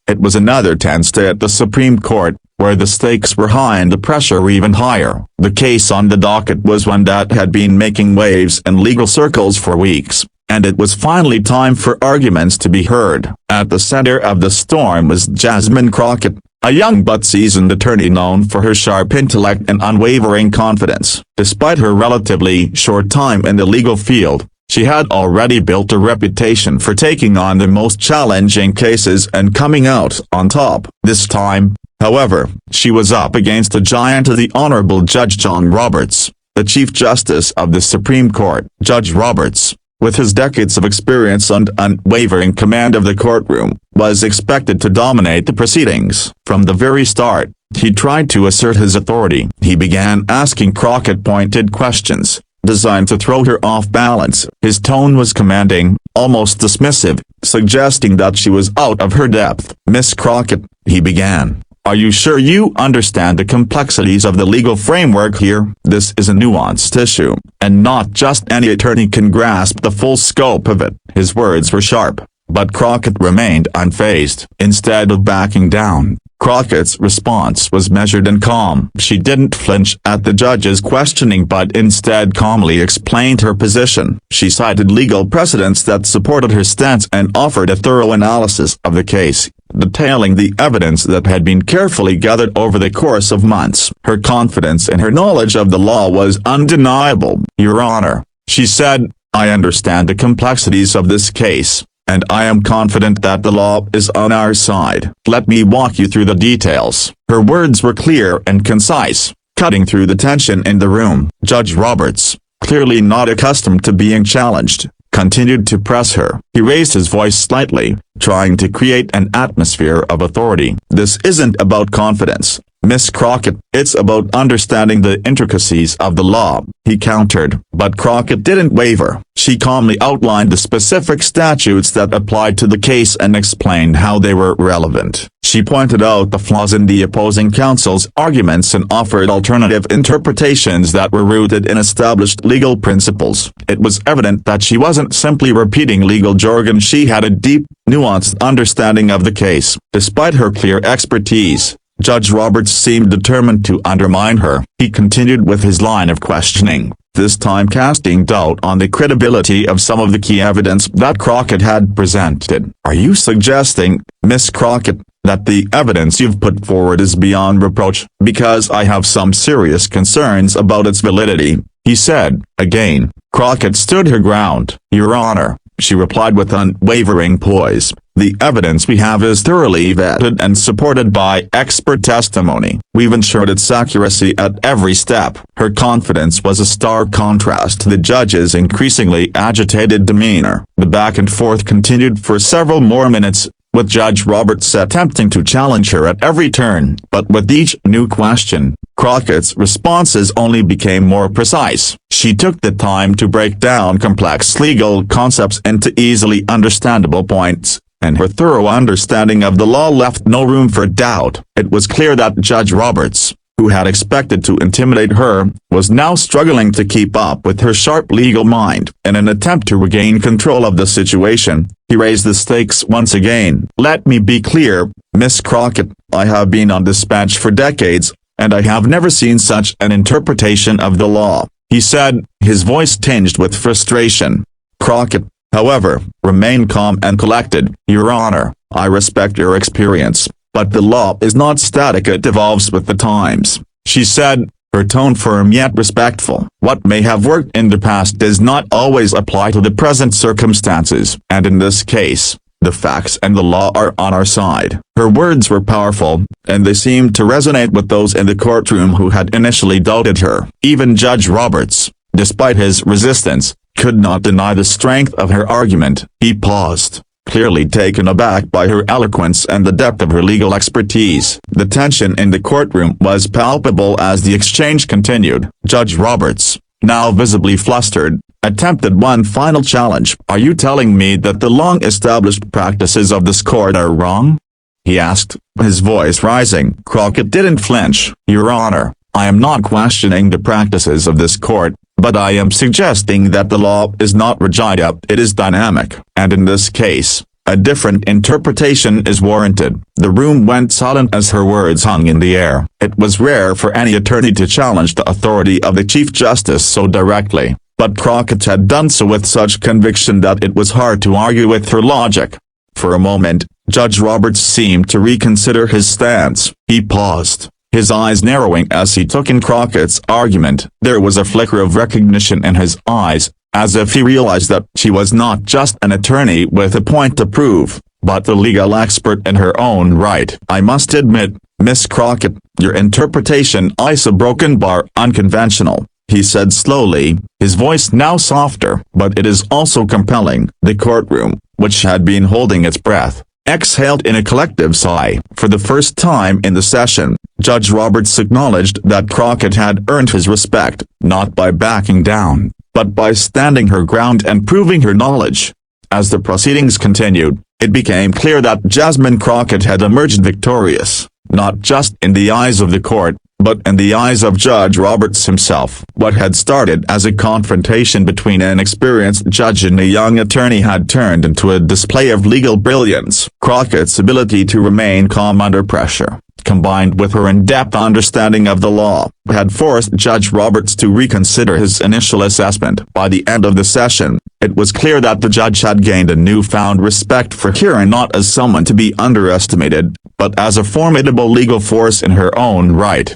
It was another tense day at the Supreme Court, where the stakes were high and the pressure even higher. The case on the docket was one that had been making waves in legal circles for weeks, and it was finally time for arguments to be heard. At the center of the storm was Jasmine Crockett, a young but seasoned attorney known for her sharp intellect and unwavering confidence. Despite her relatively short time in the legal field, she had already built a reputation for taking on the most challenging cases and coming out on top. This time, however, she was up against a giant of the Honorable Judge John Roberts, the Chief Justice of the Supreme Court. Judge Roberts, with his decades of experience and unwavering command of the courtroom, was expected to dominate the proceedings. From the very start, he tried to assert his authority. He began asking Crockett pointed questions, designed to throw her off balance. His tone was commanding, almost dismissive, suggesting that she was out of her depth. "Miss Crockett," he began, "are you sure you understand the complexities of the legal framework here? This is a nuanced issue, and not just any attorney can grasp the full scope of it." His words were sharp, but Crockett remained unfazed. Instead of backing down, Crockett's response was measured and calm. She didn't flinch at the judge's questioning but instead calmly explained her position. She cited legal precedents that supported her stance and offered a thorough analysis of the case, detailing the evidence that had been carefully gathered over the course of months. Her confidence and her knowledge of the law was undeniable. "Your Honor," she said, "I understand the complexities of this case, and I am confident that the law is on our side. Let me walk you through the details." Her words were clear and concise, cutting through the tension in the room. Judge Roberts, clearly not accustomed to being challenged, continued to press her. He raised his voice slightly, trying to create an atmosphere of authority. "This isn't about confidence, Miss Crockett, it's about understanding the intricacies of the law," he countered. But Crockett didn't waver. She calmly outlined the specific statutes that applied to the case and explained how they were relevant. She pointed out the flaws in the opposing counsel's arguments and offered alternative interpretations that were rooted in established legal principles. It was evident that she wasn't simply repeating legal jargon. She had a deep, nuanced understanding of the case. Despite her clear expertise, Judge Roberts seemed determined to undermine her. He continued with his line of questioning, this time casting doubt on the credibility of some of the key evidence that Crockett had presented. "Are you suggesting, Miss Crockett, that the evidence you've put forward is beyond reproach? Because I have some serious concerns about its validity," he said. Again, Crockett stood her ground. "Your Honor," she replied with unwavering poise, "the evidence we have is thoroughly vetted and supported by expert testimony. We've ensured its accuracy at every step." Her confidence was a stark contrast to the judge's increasingly agitated demeanor. The back and forth continued for several more minutes, with Judge Roberts attempting to challenge her at every turn. But with each new question, Crockett's responses only became more precise. She took the time to break down complex legal concepts into easily understandable points, and her thorough understanding of the law left no room for doubt. It was clear that Judge Roberts, who had expected to intimidate her, was now struggling to keep up with her sharp legal mind. In an attempt to regain control of the situation, he raised the stakes once again. "Let me be clear, Miss Crockett, I have been on this bench for decades, and I have never seen such an interpretation of the law," he said, his voice tinged with frustration. Crockett, however, remained calm and collected. "Your Honor, I respect your experience, but the law is not static, it evolves with the times," she said, her tone firm yet respectful. "What may have worked in the past does not always apply to the present circumstances, and in this case, the facts and the law are on our side." Her words were powerful, and they seemed to resonate with those in the courtroom who had initially doubted her. Even Judge Roberts, despite his resistance, could not deny the strength of her argument. He paused, clearly taken aback by her eloquence and the depth of her legal expertise. The tension in the courtroom was palpable as the exchange continued. Judge Roberts, now visibly flustered, attempted one final challenge. "Are you telling me that the long-established practices of this court are wrong?" he asked, his voice rising. Crockett didn't flinch. "Your Honor, I am not questioning the practices of this court, but I am suggesting that the law is not rigid, it is dynamic, and in this case, A different interpretation is warranted." The room went silent as her words hung in the air. It was rare for any attorney to challenge the authority of the Chief Justice so directly, but Crockett had done so with such conviction that it was hard to argue with her logic. For a moment, Judge Roberts seemed to reconsider his stance. He paused, his eyes narrowing as he took in Crockett's argument. There was a flicker of recognition in his eyes, as if he realized that she was not just an attorney with a point to prove, but the legal expert in her own right. "I must admit, Miss Crockett, your interpretation is a broken bar unconventional," he said slowly, his voice now softer, "but it is also compelling." The courtroom, which had been holding its breath, exhaled in a collective sigh. For the first time in the session, Judge Roberts acknowledged that Crockett had earned his respect, not by backing down, but by standing her ground and proving her knowledge. As the proceedings continued, it became clear that Jasmine Crockett had emerged victorious, not just in the eyes of the court, but in the eyes of Judge Roberts himself. What had started as a confrontation between an experienced judge and a young attorney had turned into a display of legal brilliance. Crockett's ability to remain calm under pressure, combined with her in-depth understanding of the law, had forced Judge Roberts to reconsider his initial assessment. By the end of the session, it was clear that the judge had gained a newfound respect for Karen, not as someone to be underestimated, but as a formidable legal force in her own right.